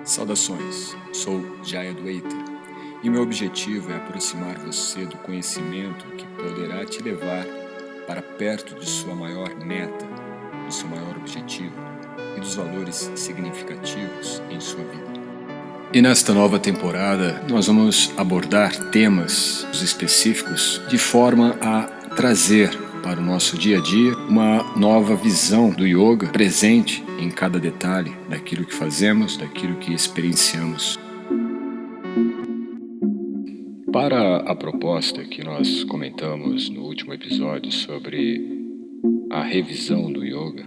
Saudações, sou Jaya Dwaita e meu objetivo é aproximar você do conhecimento que poderá te levar para perto de sua maior meta, do seu maior objetivo e dos valores significativos em sua vida. E nesta nova temporada nós vamos abordar temas específicos de forma a trazer para o nosso dia a dia uma nova visão do yoga presente em cada detalhe daquilo que fazemos, daquilo que experienciamos. Para a proposta que nós comentamos no último episódio sobre a revisão do yoga,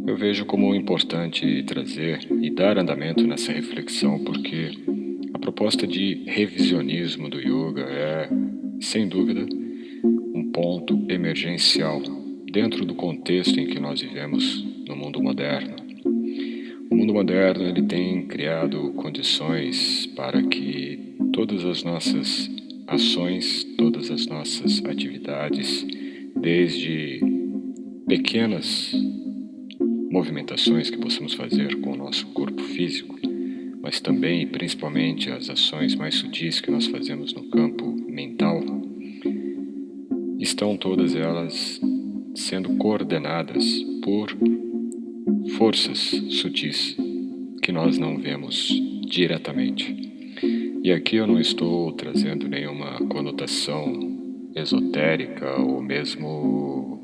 eu vejo como importante trazer e dar andamento nessa reflexão, porque a proposta de revisionismo do yoga é, sem dúvida, um ponto emergencial dentro do contexto em que nós vivemos no mundo moderno. O mundo moderno ele tem criado condições para que todas as nossas ações, todas as nossas atividades, desde pequenas movimentações que possamos fazer com o nosso corpo físico, mas também e principalmente as ações mais sutis que nós fazemos no campo mental, estão todas elas sendo coordenadas por forças sutis que nós não vemos diretamente. E aqui eu não estou trazendo nenhuma conotação esotérica ou mesmo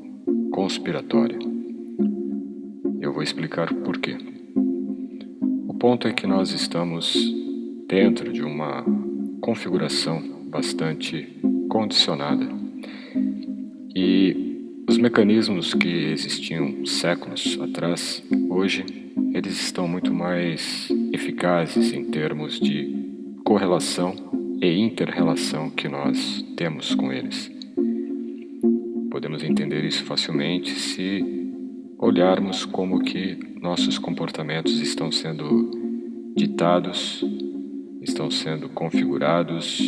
conspiratória. Eu vou explicar por quê. O ponto é que nós estamos dentro de uma configuração bastante condicionada e os mecanismos que existiam séculos atrás, hoje, eles estão muito mais eficazes em termos de correlação e inter-relação que nós temos com eles. Podemos entender isso facilmente se olharmos como que nossos comportamentos estão sendo ditados, estão sendo configurados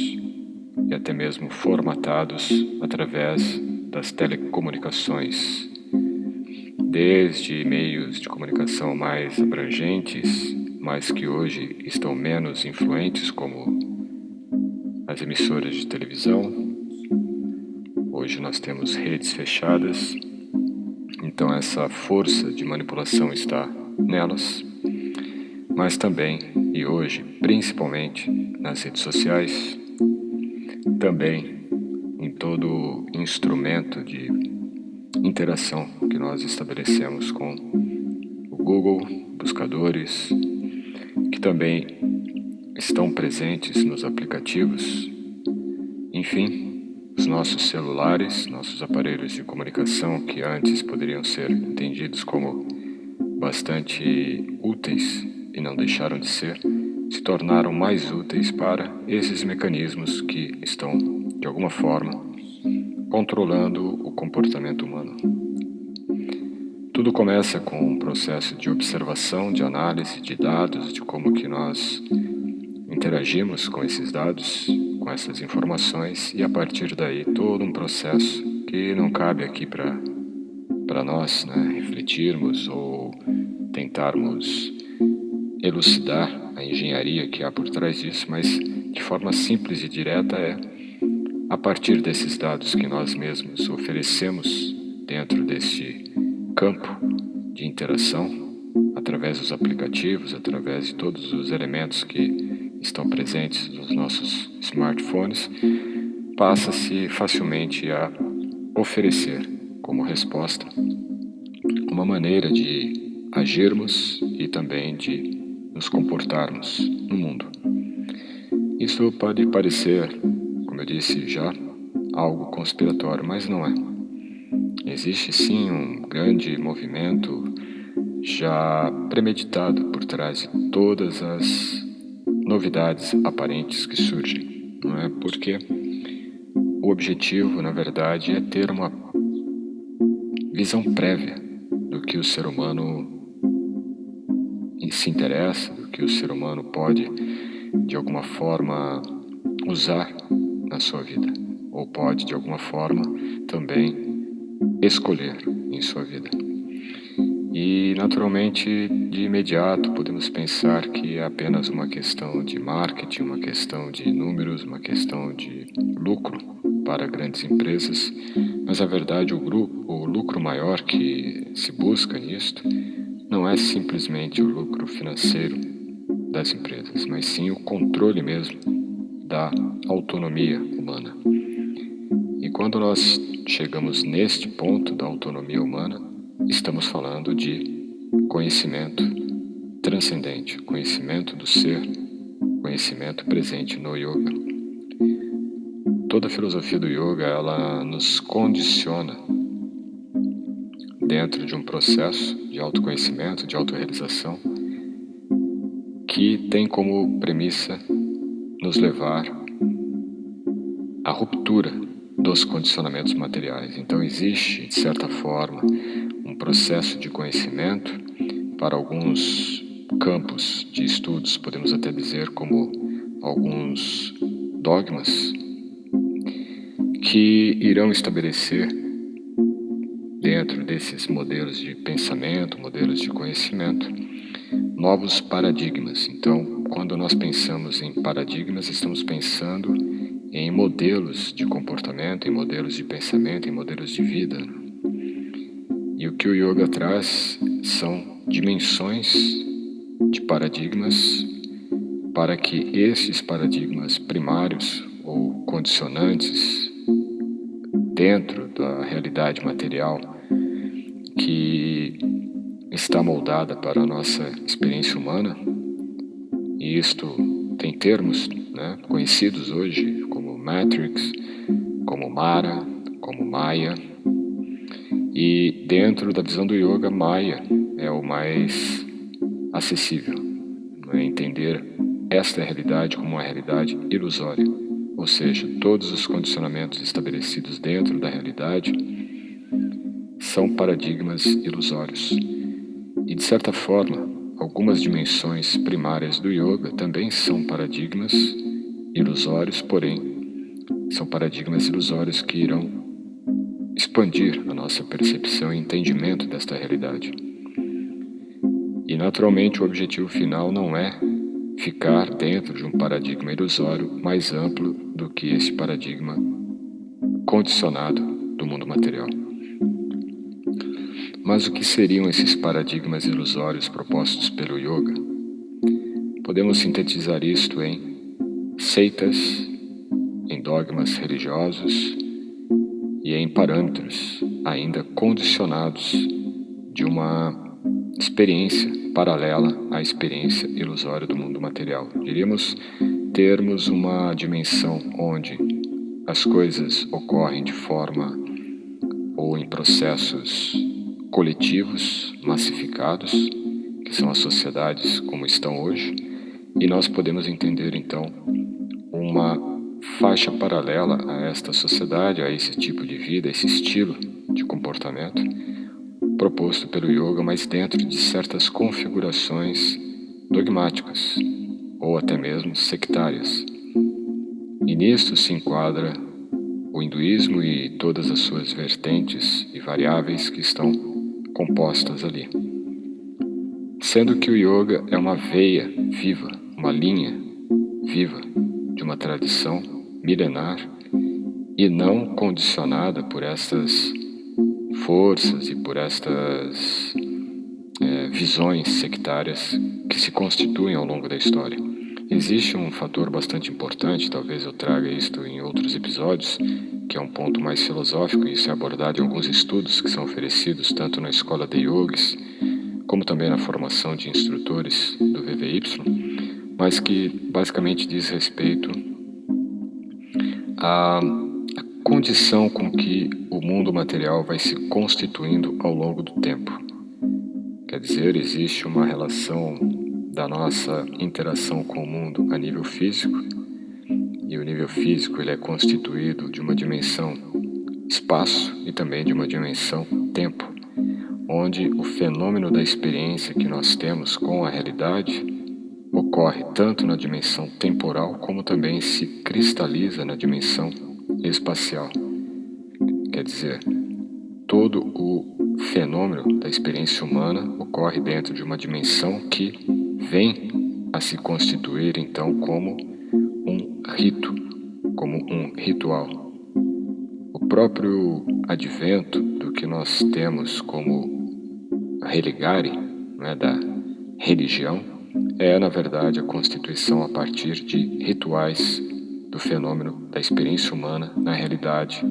e até mesmo formatados através das telecomunicações, desde meios de comunicação mais abrangentes, mas que hoje estão menos influentes, como as emissoras de televisão. Hoje nós temos redes fechadas, então essa força de manipulação está nelas, mas também, e hoje, principalmente nas redes sociais, também em todo instrumento de interação que nós estabelecemos com o Google, buscadores, que também estão presentes nos aplicativos, enfim, os nossos celulares, nossos aparelhos de comunicação que antes poderiam ser entendidos como bastante úteis e não deixaram de ser, se tornaram mais úteis para esses mecanismos que estão, de alguma forma, controlando o comportamento humano. Tudo começa com um processo de observação, de análise de dados, de como que nós interagimos com esses dados, com essas informações, e a partir daí todo um processo que não cabe aqui para nós, refletirmos ou tentarmos elucidar a engenharia que há por trás disso, mas de forma simples e direta é a partir desses dados que nós mesmos oferecemos dentro deste campo de interação, através dos aplicativos, através de todos os elementos que estão presentes nos nossos smartphones, passa-se facilmente a oferecer como resposta uma maneira de agirmos e também de nos comportarmos no mundo. Isso pode parecer, como eu disse já, algo conspiratório, mas não é. Existe sim um grande movimento já premeditado por trás de todas as novidades aparentes que surgem, não é? Porque o objetivo, na verdade, é ter uma visão prévia do que o ser humano se interessa, do que o ser humano pode, de alguma forma, usar na sua vida, ou pode, de alguma forma, também escolher em sua vida. E, naturalmente, de imediato, podemos pensar que é apenas uma questão de marketing, uma questão de números, uma questão de lucro para grandes empresas, mas, na verdade, o lucro maior que se busca nisto não é simplesmente o lucro financeiro das empresas, mas sim o controle mesmo da autonomia humana. E quando nós chegamos neste ponto da autonomia humana, estamos falando de conhecimento transcendente, conhecimento do ser, conhecimento presente no yoga. Toda a filosofia do yoga, ela nos condiciona dentro de um processo de autoconhecimento, de autorrealização, que tem como premissa nos levar à ruptura dos condicionamentos materiais. Então existe, de certa forma, um processo de conhecimento para alguns campos de estudos, podemos até dizer como alguns dogmas, que irão estabelecer dentro desses modelos de pensamento, modelos de conhecimento, novos paradigmas. Então, quando nós pensamos em paradigmas, estamos pensando em modelos de comportamento, em modelos de pensamento, em modelos de vida. E o que o yoga traz são dimensões de paradigmas para que esses paradigmas primários ou condicionantes dentro da realidade material que está moldada para a nossa experiência humana, e isto tem termos, conhecidos hoje como Matrix, como Mara, como Maya, e dentro da visão do yoga, Maya é o mais acessível, entender esta realidade como uma realidade ilusória, ou seja, todos os condicionamentos estabelecidos dentro da realidade são paradigmas ilusórios. E, de certa forma, algumas dimensões primárias do yoga também são paradigmas ilusórios, porém, são paradigmas ilusórios que irão expandir a nossa percepção e entendimento desta realidade. E, naturalmente, o objetivo final não é ficar dentro de um paradigma ilusório mais amplo do que esse paradigma condicionado do mundo material. Mas o que seriam esses paradigmas ilusórios propostos pelo yoga? Podemos sintetizar isto em seitas, em dogmas religiosos e em parâmetros ainda condicionados de uma experiência paralela à experiência ilusória do mundo material. Diríamos termos uma dimensão onde as coisas ocorrem de forma ou em processos coletivos, massificados, que são as sociedades como estão hoje, e nós podemos entender então uma faixa paralela a esta sociedade, a esse tipo de vida, a esse estilo de comportamento proposto pelo yoga, mas dentro de certas configurações dogmáticas ou até mesmo sectárias. E nisto se enquadra o hinduísmo e todas as suas vertentes e variáveis que estão compostas ali. Sendo que o yoga é uma veia viva, uma linha viva de uma tradição milenar e não condicionada por estas forças e por estas visões sectárias que se constituem ao longo da história. Existe um fator bastante importante, talvez eu traga isto em outros episódios, que é um ponto mais filosófico, e isso é abordado em alguns estudos que são oferecidos tanto na escola de yogis, como também na formação de instrutores do VVY, mas que basicamente diz respeito à condição com que o mundo material vai se constituindo ao longo do tempo. Quer dizer, existe uma relação da nossa interação com o mundo a nível físico, e o nível físico ele é constituído de uma dimensão espaço e também de uma dimensão tempo, onde o fenômeno da experiência que nós temos com a realidade ocorre tanto na dimensão temporal como também se cristaliza na dimensão espacial. Quer dizer, todo o fenômeno da experiência humana ocorre dentro de uma dimensão que vem a se constituir então como um rito, como um ritual. O próprio advento do que nós temos como religare, né, da religião, é na verdade a constituição a partir de rituais do fenômeno da experiência humana na realidade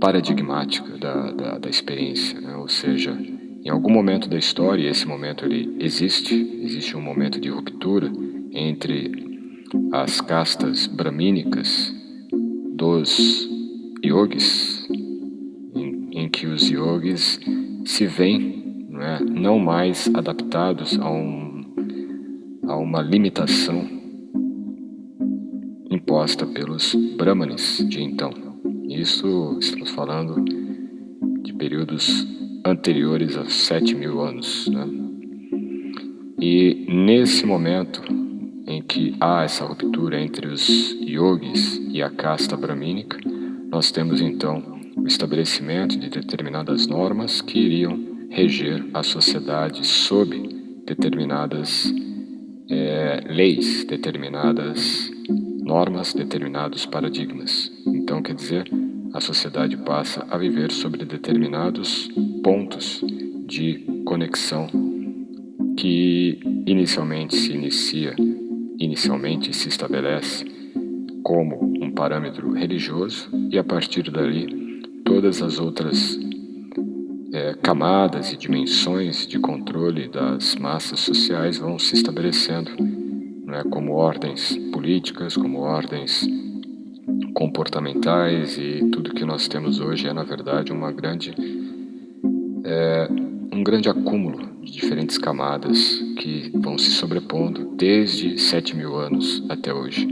paradigmática da experiência, né? Ou seja, em algum momento da história, e esse momento ele existe um momento de ruptura entre as castas bramínicas dos yogis, em que os yogis se veem, não mais adaptados a uma limitação imposta pelos brahmanes de então. Isso estamos falando de períodos anteriores a 7.000 anos, né? E nesse momento em que há essa ruptura entre os yogis e a casta bramínica, nós temos então o estabelecimento de determinadas normas que iriam reger a sociedade sob determinadas leis, determinadas normas, determinados paradigmas. Então, quer dizer, a sociedade passa a viver sobre determinados pontos de conexão que inicialmente se estabelece como um parâmetro religioso e a partir dali todas as outras camadas e dimensões de controle das massas sociais vão se estabelecendo, como ordens políticas, como ordens comportamentais, e tudo que nós temos hoje é, na verdade, um grande acúmulo de diferentes camadas que vão se sobrepondo desde 7.000 anos até hoje.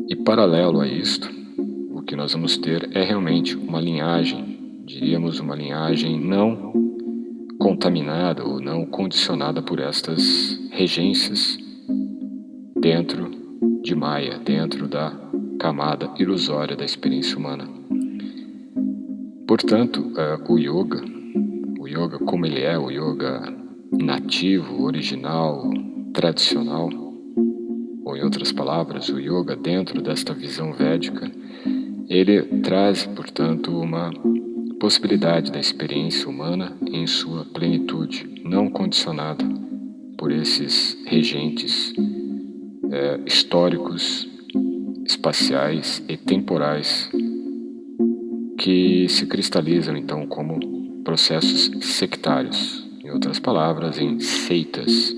E paralelo a isto, o que nós vamos ter é realmente uma linhagem, diríamos uma linhagem não contaminada ou não condicionada por estas regências dentro de Maya, dentro da camada ilusória da experiência humana. Portanto, o yoga como ele é, o yoga nativo, original, tradicional, ou em outras palavras, o yoga dentro desta visão védica, ele traz, portanto, uma possibilidade da experiência humana em sua plenitude, não condicionada por esses regentes históricos, espaciais e temporais que se cristalizam então como processos sectários, em outras palavras, em seitas.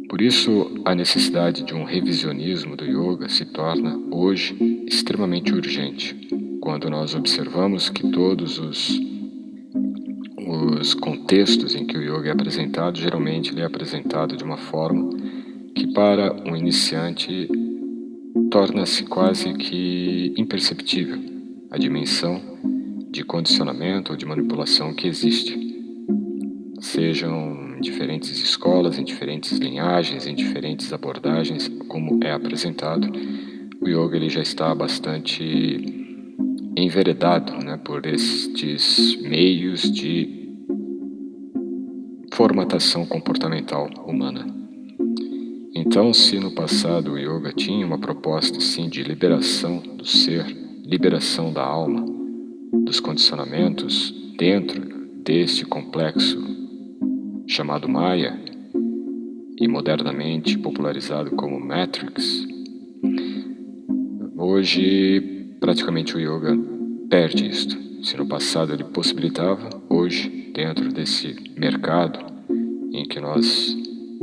Por isso, a necessidade de um revisionismo do yoga se torna hoje extremamente urgente, quando nós observamos que todos os contextos em que o yoga é apresentado, geralmente ele é apresentado de uma forma que para um iniciante torna-se quase que imperceptível a dimensão de condicionamento ou de manipulação que existe. Sejam em diferentes escolas, em diferentes linhagens, em diferentes abordagens, como é apresentado, o yoga ele já está bastante enveredado, por estes meios de formatação comportamental humana. Então, se no passado o yoga tinha uma proposta sim de liberação do ser, liberação da alma, dos condicionamentos dentro deste complexo chamado Maya e modernamente popularizado como Matrix, hoje praticamente o yoga perde isto. Se no passado ele possibilitava, hoje dentro desse mercado em que nós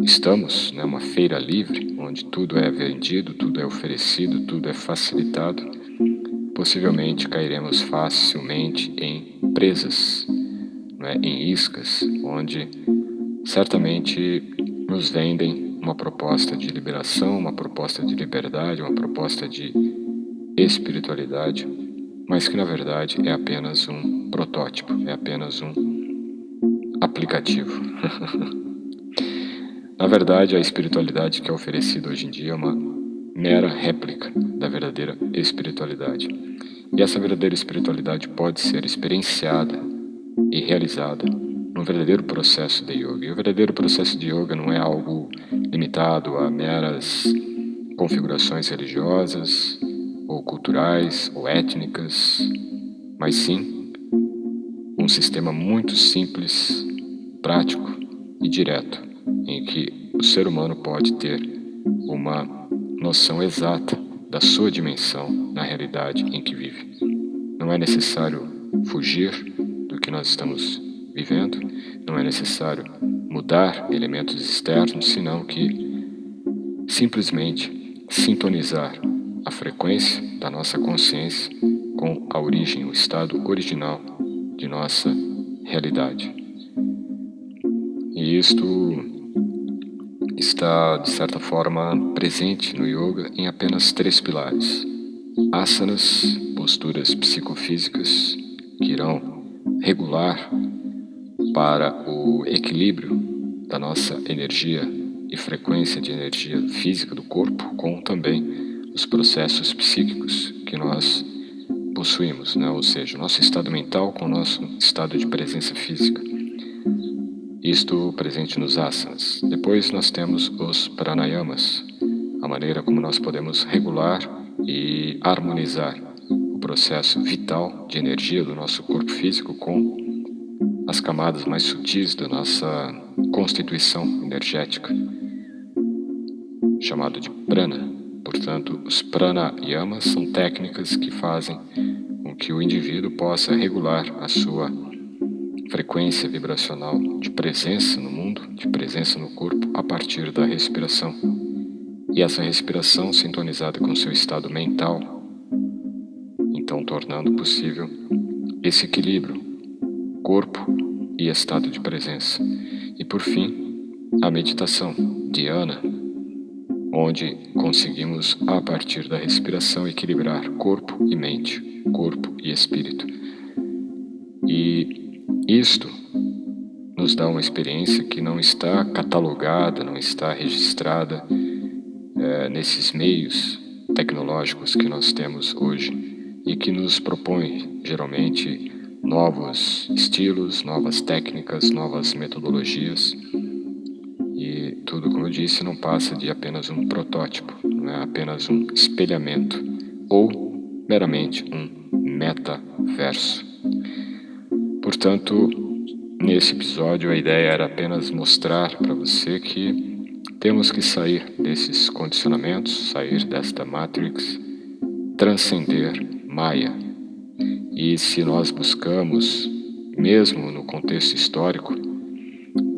estamos, uma feira livre, onde tudo é vendido, tudo é oferecido, tudo é facilitado, possivelmente cairemos facilmente em presas, em iscas, onde certamente nos vendem uma proposta de liberação, uma proposta de liberdade, uma proposta de espiritualidade, mas que na verdade é apenas um protótipo, é apenas um aplicativo. Na verdade, a espiritualidade que é oferecida hoje em dia é uma mera réplica da verdadeira espiritualidade. E essa verdadeira espiritualidade pode ser experienciada e realizada num verdadeiro processo de yoga. E o verdadeiro processo de yoga não é algo limitado a meras configurações religiosas, ou culturais, ou étnicas, mas sim um sistema muito simples, prático e direto, em que o ser humano pode ter uma noção exata da sua dimensão na realidade em que vive. Não é necessário fugir do que nós estamos vivendo, não é necessário mudar elementos externos, senão que simplesmente sintonizar a frequência da nossa consciência com a origem, o estado original de nossa realidade. E isto está, de certa forma, presente no yoga em apenas 3 pilares: asanas, posturas psicofísicas que irão regular para o equilíbrio da nossa energia e frequência de energia física do corpo, com também os processos psíquicos que nós possuímos, né? Ou seja, o nosso estado mental com o nosso estado de presença física. Isto presente nos asanas. Depois nós temos os pranayamas, a maneira como nós podemos regular e harmonizar o processo vital de energia do nosso corpo físico com as camadas mais sutis da nossa constituição energética, chamado de prana. Portanto, os pranayamas são técnicas que fazem com que o indivíduo possa regular a sua frequência vibracional de presença no mundo, de presença no corpo, a partir da respiração. E essa respiração sintonizada com o seu estado mental, então tornando possível esse equilíbrio, corpo e estado de presença. E por fim, a meditação, dhyana, onde conseguimos, a partir da respiração, equilibrar corpo e mente, corpo e espírito. E isto nos dá uma experiência que não está catalogada, não está registrada nesses meios tecnológicos que nós temos hoje e que nos propõe, geralmente, novos estilos, novas técnicas, novas metodologias. E tudo, como eu disse, não passa de apenas um protótipo, não é apenas um espelhamento ou meramente um metaverso. Portanto, nesse episódio a ideia era apenas mostrar para você que temos que sair desses condicionamentos, sair desta Matrix, transcender Maya. E se nós buscamos, mesmo no contexto histórico,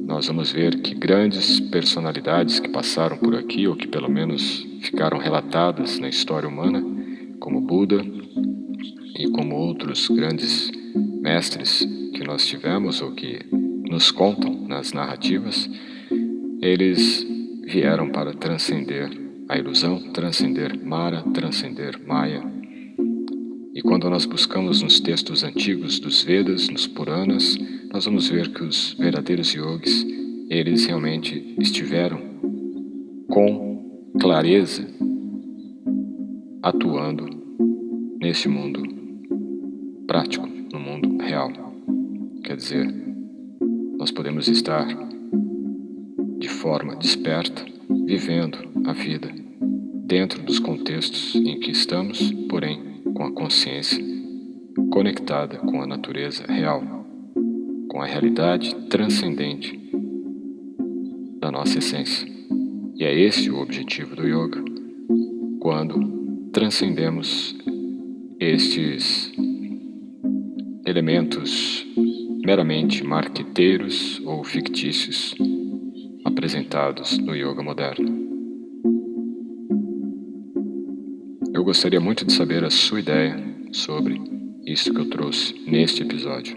nós vamos ver que grandes personalidades que passaram por aqui, ou que pelo menos ficaram relatadas na história humana, como Buda e como outros grandes mestres que nós tivemos ou que nos contam nas narrativas, eles vieram para transcender a ilusão, transcender Mara, transcender Maya. E quando nós buscamos nos textos antigos dos Vedas, nos Puranas, nós vamos ver que os verdadeiros yogis, eles realmente estiveram com clareza atuando nesse mundo prático, no mundo real. Quer dizer, nós podemos estar de forma desperta, vivendo a vida dentro dos contextos em que estamos, porém com a consciência conectada com a natureza real, com a realidade transcendente da nossa essência. E é esse o objetivo do yoga, quando transcendemos estes elementos meramente marqueteiros ou fictícios apresentados no yoga moderno. Eu gostaria muito de saber a sua ideia sobre isso que eu trouxe neste episódio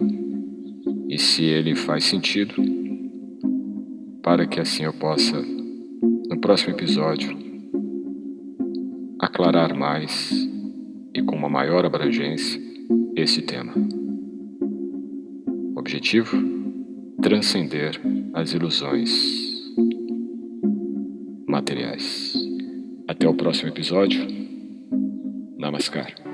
e se ele faz sentido, para que assim eu possa, no próximo episódio, aclarar mais e com uma maior abrangência esse tema. Objetivo: transcender as ilusões materiais. Até o próximo episódio. Namaskar.